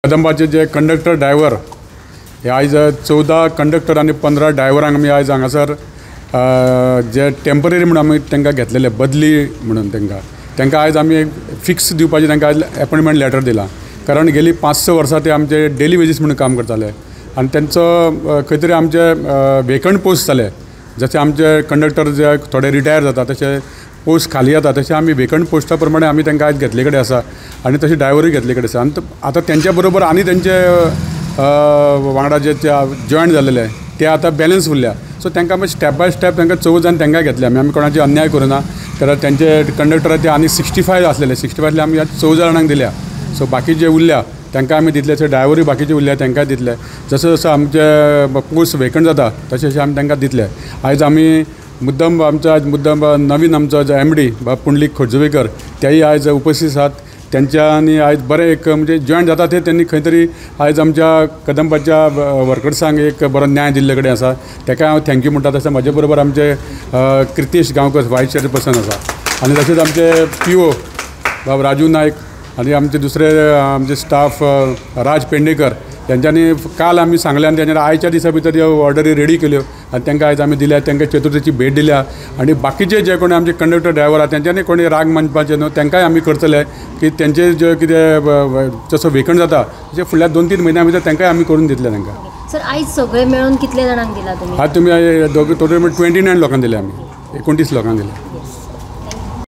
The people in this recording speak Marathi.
कदंबाचे जे कंडक्टर ड्रायव्हर हे आयज 14 कंडक्टर आनी 15 ड्रायव्हरांक आमी आयज हांगासर जे टेम्पररी म्हणून आमी तांकां घेतलेले बदली म्हणून तांकां आयज आमी फिक्स दिवपाची तांकां आयज अपॉइंटमेंट लेटर दिलां. कारण गेली 5-6 वर्सां ते आमचे डेली वेजीस म्हणून काम करताले आनी तेंचो खंय तरी आमचे वेकंट पोस्ट जाले. जशे आमचे कंडक्टर जे थोडे रिटायर जाता तशे पोस्ट खाली जाता तशें आमी वेकंट पोस्टा प्रमाणे आमी तांकां आयज घेतले कडेन आसा आनी तशी ड्रायव्हरूय घेतले कडेन आसा. आनी आतां तेंच्या बरोबर आनी तेंचे वांगडा जे जॉयन जाल्ले ते आतां बॅलन्स उरल्या. सो तांकां आमी स्टेप बाय स्टेप तांकां 14 जाण तांकां घेतले आमी कोणाचे अन्याय करूना. तर तेंचे कंडक्टर ते आनी 65 आसलेले 65तले आमी आज 14 जाणांक दिल्या. सो बाकी जे उरल्या तांकां आमी दितले. सो ड्रायव्हरूय बाकीचे उरल्या तांकां दितले. जसो जसो आमचे पोस्ट वेकंट जाता तशें तशें आमी तांकां दितले. आयज आमी मुद्दम मुद्दम नवीन आमचो जो MD पुंडलीक खोजवेकर तेय आयज उपस्थित आसात. त्यांच्यानी आयज बरें एक म्हणजे जॉयन जाता ते त्यांनी खंय तरी आयज आमच्या कदंबाच्या वर्कर्सांक एक बरो न्याय दिल्ले कडेन आसा. ताका हांव थँक्यू म्हणटा. तशें म्हाजे बरोबर आमचे कृतेश गांवकर वायस चेअरपर्सन आसा आनी तशेंच आमचे PO बाब राजू नायक आनी आमचे दुसरे आमचे स्टाफ राज पेडणेकर त्यांच्यानी काल आमी सांगले आनी तेंच्यानी आयच्या दिसा भितर ह्यो ऑर्डरी रेडी केल्यो आनी तांकां आयज आमी दिल्या. तांकां चतुर्थीची भेट दिल्या आनी बाकीचे जे कोणी आमचे कंडक्टर ड्रायव्हर आहा तेंच्यांनी कोणी राग मानपाचे न्हू. तांकांय आमी करतले की तेंचे जे कितें जसो वेकंट जाता तशें फुडल्या 2-3 म्हयन्या भितर तांकांय आमी करून दितले तांकां. सर आयज सगळे मेळून कितले जाणांक दिला तुमी? आज तुमी टोटल 29 लोकांक दिले आमी 29 लोकांक दिले.